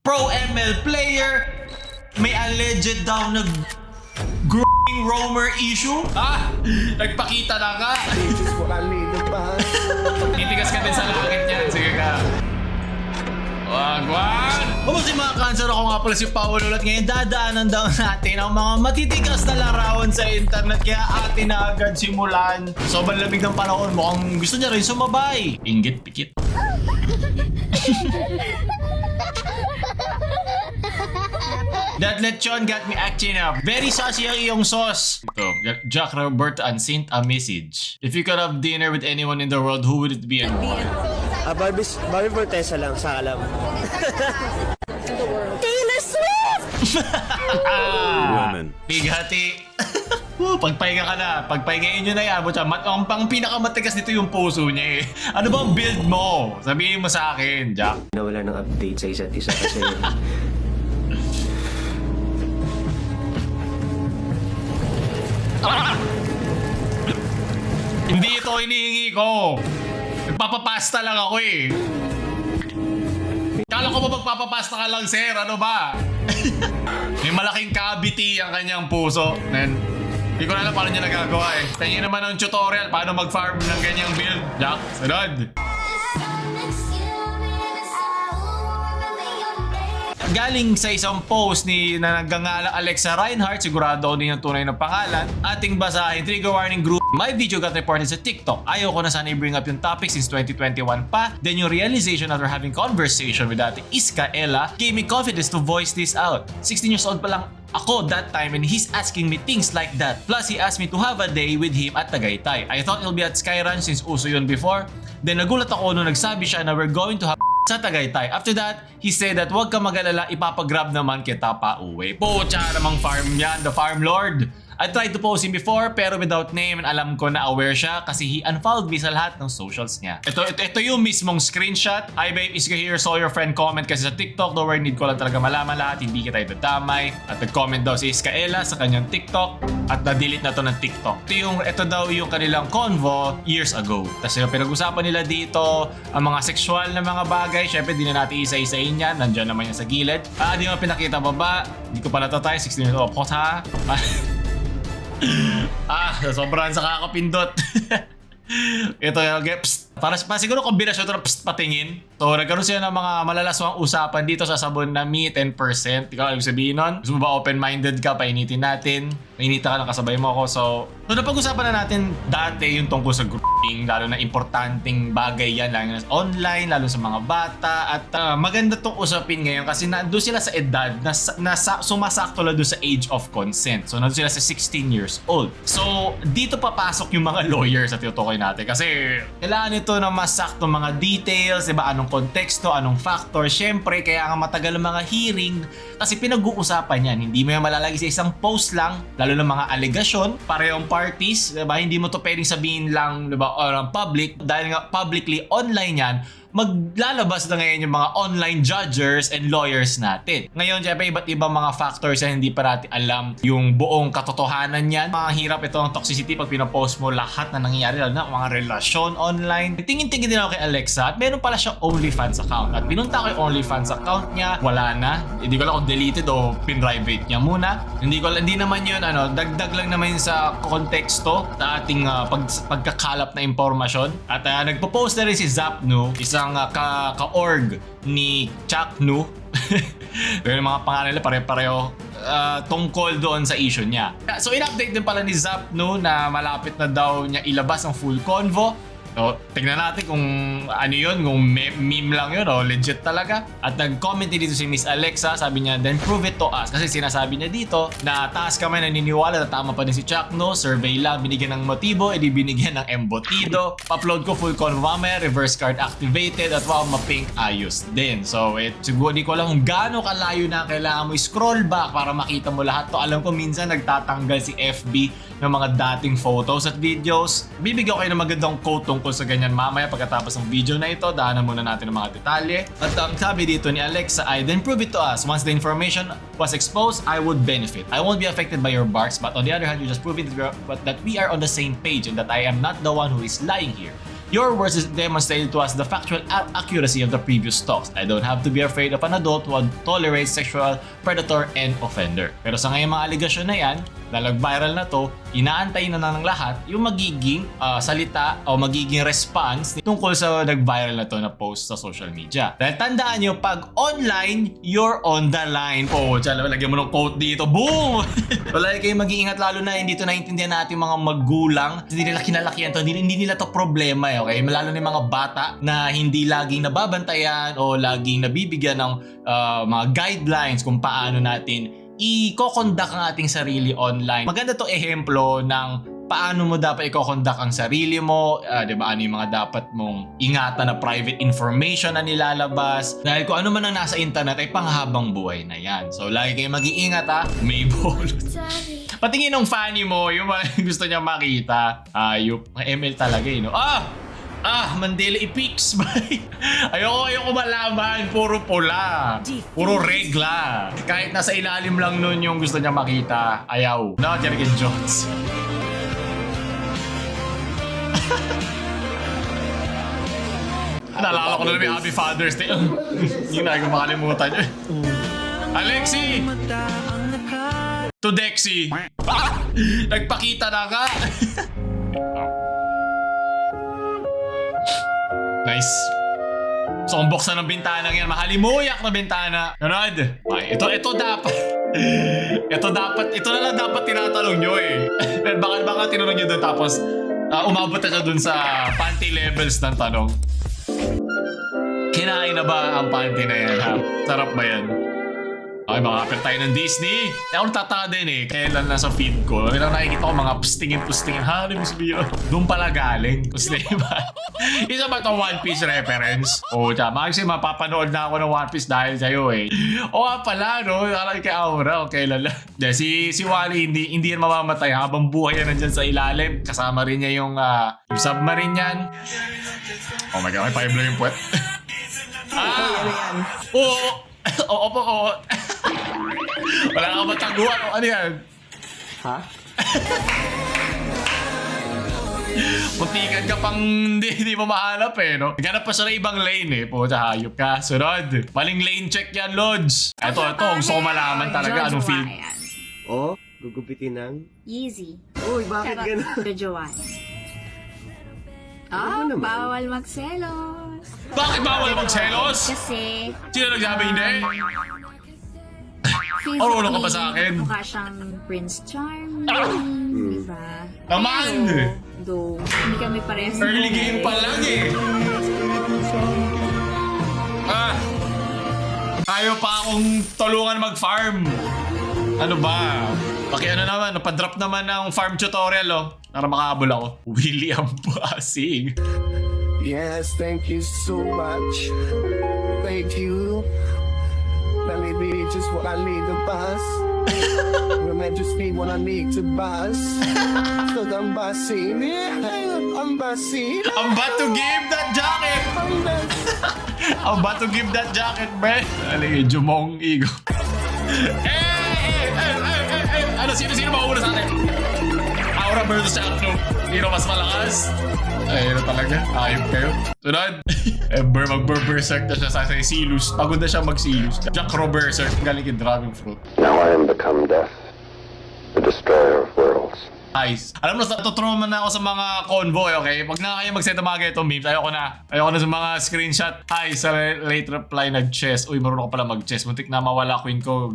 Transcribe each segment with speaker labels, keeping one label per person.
Speaker 1: pro ML player, may alleged daw na roamer issue. Nagpakita na nga. Titigas ka din sa langit niyan. Sige ka. Wagwan! Kumusta mga cancer? Ako nga pala si Paolo at ngayon dadaanan daw natin ang mga matitigas na larawan sa internet kaya atin na agad simulan. Sobrang lamig ng panahon, mukhang gusto niya rin sumabay. Inggit pikit. That lechon got me acting up. Very saucy ang iyong sauce. Ito, Jack Roberta and sent a message. If you could have dinner with anyone in the world, who would it be and why?
Speaker 2: Barbie Fortesa lang sa alam.
Speaker 3: Taylor Swift!
Speaker 4: Woman.
Speaker 1: Bighati. Pagpahinga ka na. Pagpahingain nyo na yan. Ang pinakamatigas nito yung puso niya eh. Ano bang build mo? Sabihin mo sa akin, Jack.
Speaker 2: Nawala ng update sa isa't isa kasi
Speaker 1: Hindi ito hinihingi ko. Nagpapapasta lang ako eh. Kala ko ba magpapapasta ka lang, sir? Ano ba? May malaking cavity ang kanyang puso. Man, hindi ko na alam paano niya nagagawa eh. Tingin naman ng tutorial paano mag-farm ng ganyang build. Jack, sunod. Galing sa isang post na nagngangalang Alexa Reinhardt, sigurado din ang tunay na pangalan. Ating basahin, trigger warning group. My video got reported sa TikTok. Ayaw ko na sana i-bring up yung topic since 2021 pa. Then yung realization after having conversation with ate Iska Ella gave me confidence to voice this out. 16 years old pa lang ako that time and he's asking me things like that. Plus he asked me to have a day with him at Tagaytay. I thought it'll be at Sky Ranch since uso yun before. Then nagulat ako nung nagsabi siya na we're going to have sa Tagaytay. After that, he said that huwag ka mag-alala, ipapagrab naman kita pa uwi. Pocha namang farm yan, the farm lord. I tried to post him before pero without name and alam ko na aware siya kasi he unfollowed me sa lahat ng socials niya. Ito yung mismong screenshot. Hi babe, Iska here. Saw your friend comment kasi sa TikTok. Don't worry, need ko lang talaga malaman lahat. Hindi kita itatamay. At nag-comment daw si Iska Ella sa kanyang TikTok at na-delete na to ng TikTok. Ito daw yung kanilang convo years ago. Tapos yung pinag-usapan nila dito, ang mga sexual na mga bagay. Syempre, di na natin isa-isahin yan. Nandiyan naman yan sa gilid. Di mo pinakita baba. Hindi ko pa natatay. 16 years old. Hot ha? Sobrang sa kakapindot. Ito yung para siguro kombinasyon ito ng patingin. So nagkaroon sila ng mga malalaswang usapan dito sa sabon na me 10%. Ikaw alam sabihin nun? Gusto mo ba open-minded ka? Painitin natin. Painita ka ng kasabay mo ako. So napag-usapan na natin dati yung tungkol sa grouping. Lalo na importanteng bagay yan. Lalo na online, lalo sa mga bata. At maganda tong usapin ngayon kasi nandun sila sa edad na sumasakto lang doon sa age of consent. So nandun sila sa 16 years old. So dito papasok yung mga lawyers at tutukoy natin. Kasi kailangan ito ng masakto mga details, diba? Anong konteksto, anong factor. Syempre, kaya nga matagal ang mga hearing kasi pinag-uusapan yan. Hindi mo yan malalagay sa isang post lang, lalo ng mga allegation, parehong parties, diba? Hindi mo to pwedeng sabihin lang, diba, or public, dahil nga publicly online yan, maglalabas na ngayon yung mga online judges and lawyers natin. Ngayon, syempre, iba't ibang mga factors na hindi pa natin alam yung buong katotohanan yan. Mga hirap ito ang toxicity pag pinapost mo lahat na nangyayari, lalo na mga relasyon online. Tingin-tingin din ako kay Alexa at meron pala siyang OnlyFans account. At pinunta ko yung OnlyFans account niya, wala na. Hindi ko lang kung deleted o pin-private niya muna. Hindi naman yun, dagdag lang naman yun sa konteksto sa ating pagkakalap na impormasyon. At nagpo-post na rin si Zapnu, isang ka-org ni Chuck Nu. Pero yung mga pangalan nila pare-pareho tungkol doon sa issue niya. So in-update din pala ni Zapnu na malapit na daw niya ilabas ang full convo. So, tignan natin kung ano yun, kung meme lang yun o legit talaga. At nag-comment dito si Miss Alexa, sabi niya, then prove it to us. Kasi sinasabi niya dito na taas kami naniniwala na tama pa din si Chuck, no? Survey lang, binigyan ng motibo, edi binigyan ng embutido. Pa-upload ko full convo mamaya, reverse card activated, at wow, ma-pink ayos din. So, siguro di ko alam kung gaano kalayo na kailangan mo scroll back para makita mo lahat to. Alam ko minsan nagtatanggal si FB ng mga dating photos at videos. Bibigyan ko kayo ng magandang quote tungkol sa ganyan mamaya pagkatapos ng video na ito. Daanan muna natin ang mga detalye. At ang sabi dito ni Alexa ay, then prove it to us. Once the information was exposed, I would benefit. I won't be affected by your barks, but on the other hand, you just prove it that we are on the same page and that I am not the one who is lying here. Your words is demonstrated to us the factual accuracy of the previous talks. I don't have to be afraid of an adult who tolerates sexual predator and offender. Pero sa ngayon mga aligasyon na yan, na nag-viral na to, inaantay na ng lahat yung magiging salita o magiging response tungkol sa nag-viral na to na post sa social media. Dahil tandaan nyo, pag online, you're on the line. Oh, tsala, lagyan mo ng quote dito. Boom! Wala kayong mag-iingat lalo na hindi to naintindihan natin mga magulang. Hindi nila kinalakihan to. Hindi nila to problema. Okay? Lalo na yung mga bata na hindi laging nababantayan o laging nabibigyan ng mga guidelines kung paano natin i-conduct ang ating sarili online. Maganda to ehemplo ng paano mo dapat i-conduct ang sarili mo, diba? Ano yung mga dapat mong ingatan na private information na nilalabas. Dahil kung ano man ang nasa internet ay panghabang buhay na yan. So lagi kayong mag-iingat ha. May bolot. Patingin ng fanny mo, yung gusto niya makita. Yung ML talaga eh, no? Mandela i-pics ba? Ayoko malaman. Puro pula. Puro regla. Kahit nasa ilalim lang nun yung gusto niya makita. Ayaw. No, Jericho Jones. Naalala ko na namin Happy Father's Day. Yung na, kung makalimutan nyo. Alexi! To Dexy. Nagpakita na ka. Nice. So, kung buksan ng bintanang yan, mahalimuyak na bintana. Ganod. Okay, ito dapat. Ito na lang dapat tinatanong nyo eh. Pero baka tinanong nyo doon tapos umabot na siya doon sa panty levels ng tanong. Kinain na ba ang panty na yan ha? Sarap ba yan? Okay, makapit tayo ng Disney. Ako tataka din eh. Kailan nasa feed ko. Nakikita ko mga pustingin. Halim sabihin. Doon pala galing. Diba? Isa ba itong One Piece reference? Tsaka kasi mapapanood na ako ng One Piece dahil sa'yo eh. Nga pala, no? Alam kay Aura. Kailan lang. Si Wally hindi yan mamamatay. Habang buhay yan nandyan sa ilalim. Kasama rin niya yung submarine yan. Oh my God, may paiblo yung puwet. Oo. Wala ka mataguan. Ano yan?
Speaker 2: Ha?
Speaker 1: Muntikan ka pang hindi mo mahanap eh, no? Naghanap pa siya ng ibang lane eh. Hayop ka. Sunod. Maling lane check yan, Lods. Ito. Gusto ko malaman talaga anong field.
Speaker 2: Oh, gugupitin ng...
Speaker 3: Easy.
Speaker 2: Uy, bakit gano'n?
Speaker 3: Jojoan.
Speaker 2: Ano naman?
Speaker 3: Bawal magselos.
Speaker 1: Bakit bawal magselos?
Speaker 3: Kasi
Speaker 1: Sino nagsabi hindi?
Speaker 3: physically,
Speaker 1: ka ba sa akin?
Speaker 3: mukha siyang Prince Charming. Diba?
Speaker 1: Naman!
Speaker 3: Though, hindi kami parehas.
Speaker 1: Early game pa lang eh. Ayaw pa akong tulungan mag-farm. Ano ba? Napadrop naman ng farm tutorial oh. Para makahabol ako. William Pasig.
Speaker 5: Yes, thank you so much. Thank you. Maybe just what I need to bust. Remember just me when I need to bust. So I'm busting. Yeah, I'm busting.
Speaker 1: I'm about to give that jacket! I'm about to give that jacket, man. Aling, Jumong Igo. Ano, sino mauna sa atin? Aura versus Chapno. Sino mas malakas? Ayun na talaga. Ayop kayo. Sunod. Ember, mag-berserk na siya sa Silus. Pagod na siya mag-Silus. Jack Berserk. Galing kay Dragon Fruit.
Speaker 6: Now I am become death, the destroyer of worlds.
Speaker 1: Nice. Alam mo, natuturuan na ako sa mga convoy, okay? Pag na kayo mag-send ng mga ganitong memes, ayoko na sa mga screenshot. Hi, sa late reply, nag-chess. Uy, marunong ko pala mag-chess. Muntik na mawala queen ko.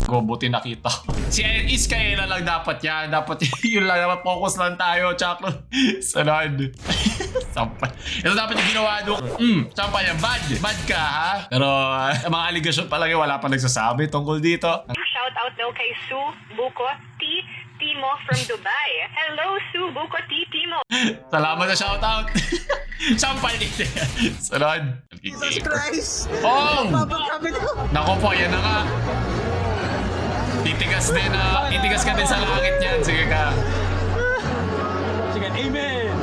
Speaker 1: Go, buti nakita. Si Iskaela lang dapat yan. Dapat yun lang. Dapat focus lang tayo. Chaklo. Sunod. Sampay. Ito dapat yung ginawa doon. Sampay yan. Bad ka, ha? Pero mga aligasyon pa lang yun. Wala pa nagsasabi tungkol dito.
Speaker 7: Shout out daw kay Sue Buko Timo from Dubai. Hello, Sue Buko Timo.
Speaker 1: Salamat sa shoutout. Sampay dito. Sunod.
Speaker 5: Jesus Christ!
Speaker 1: Oh!
Speaker 5: Papagkapit ko!
Speaker 1: Nako po, yan na nga. Titigas ka din sa langit niyan. Sige ka.
Speaker 8: Sige, amen!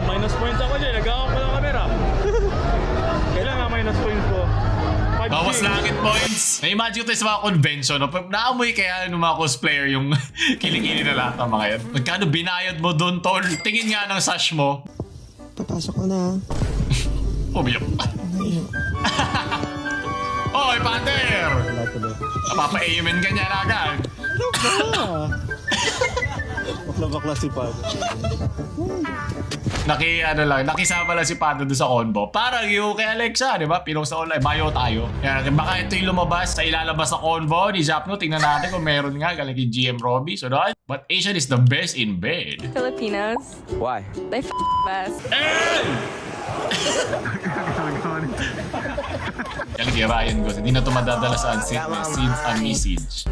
Speaker 8: Minus points ako dyan. Nag-aawak pa ng camera. Kailan nga minus points ko? 5
Speaker 1: Bawas langit points. Na-imagine ko tayo sa mga convention. No? Pag naamoy kaya ng mga cosplayer yung kilikili na lahat ng mga yan. Magkano binayad mo doon, tol? Tingin nga ng sash mo.
Speaker 5: Papasok ko na.
Speaker 1: Umiyak. Oy, Pater! Napapa-amen ka niya na agad.
Speaker 5: Bakla si Pad.
Speaker 1: Nakisama lang si Pato doon sa convo. Parang yung kay Alexa, di ba? Pinost sa online, bayo tayo. Kaya baka ito yung lumabas sa ilalabas sa convo ni Japno. Tingnan natin kung meron nga galing kay GM Robbie. So, no? But Asian is the best in bed.
Speaker 9: Filipinos,
Speaker 8: Why?
Speaker 9: they best.
Speaker 1: Galing kay Ryan Gos. Hindi na ito madadala sa message.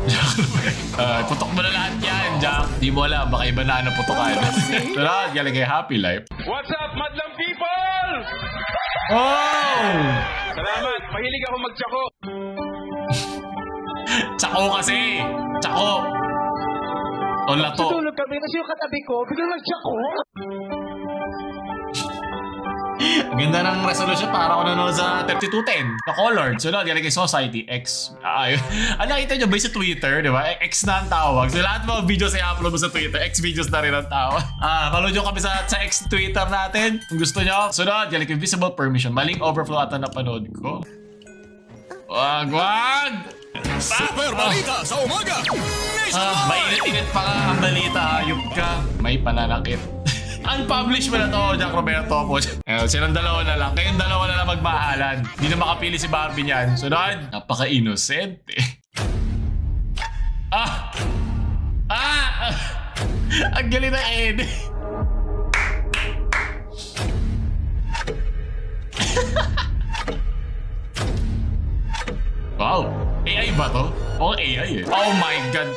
Speaker 1: Putok mo na lahat yan, Jack. Di mo alam, baka iba na putokan. So, no? Galing kay Happy Life.
Speaker 8: What's up, madlang people?
Speaker 1: Oh!
Speaker 8: Salamat. Mahilig ako magtsako.
Speaker 1: Tsako kasi! Tsako! Tola to.
Speaker 5: Tutulog kami kasi yung katabi ko, biglang nagtsako.
Speaker 1: Ang ganda ng resolution para ako nanonood sa 3210 na colored. So, galing kay Society X. Nakita nyo ba sa Twitter, di ba? X na ang tawag. So, lahat mga videos ay upload mo sa Twitter. X videos na rin ang tawag. Follow nyo kami sa X Twitter natin. Kung gusto nyo. So, galing kay Visible Permission. Maling overflow ata napanood ko. Wag! Super balita sa umaga! Mainit-init pa nga ang balita. Hayop ka. May pananakit. Unpublished mo na to, Jack Roberto po. Silang dalawa na lang. Kayong dalawa na lang magmahalan. Hindi na makapili si Barbie niyan. Sunod, napaka-innocent eh. Ang galing na Ed. Wow, AI ba to? Oo, AI eh. Oh my God.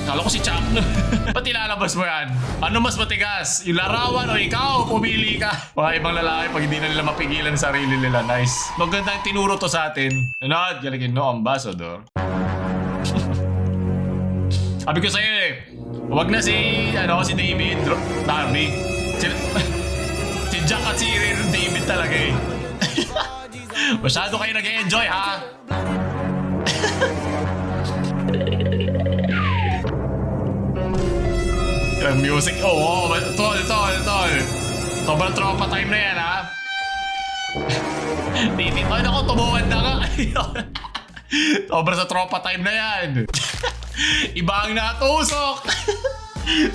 Speaker 1: Kala ko si Chuck. Ba't ilalabas mo yan? Ano mas matigas? Yung larawan o ikaw? Pumili ka. Mga ibang lalaki pag hindi na nila mapigilan sa sarili nila. Nice. Maganda yung tinuro to sa atin. Ano? Galigin no, ambassador. Sabi ko sa'yo eh. Huwag na si David. Darby. Si Jack at si David talaga eh. Masyado kayo nag-enjoy ha? Yung music, tol. Sobrang tropa time na yan, ha? Ay, naku, tumukan na ka. Sobrang sa tropa time na yan. Iba ang natusok.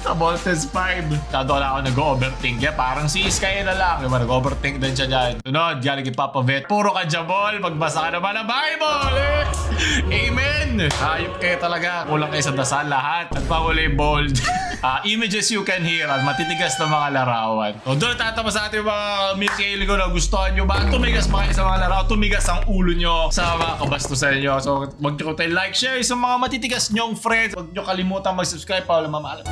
Speaker 1: Sa Voltes 5. Kado na ako nag-overthink. Yeah, parang si Sky na lang. Diba, nag-overthink din siya dyan. Sunod, galing kay Papa Vet. Puro ka jabol. Magbasa ka naman ng Bible. Amen. Hayop kayo talaga. Kulang kayo sa dasal lahat. At pahuli bold. Images you can hear. At matitigas na mga larawan. So, doon tatapos sa ating mga mini-scaling ko na gustuhan nyo ba? Tumigas ba kayo sa mga larawan? Tumigas ang ulo nyo sa mga kabastusan nyo. So, wag nyo tayo like, share sa mga matitigas nyong friends. Wag nyo kalimutan mag-subscribe para mamaalam.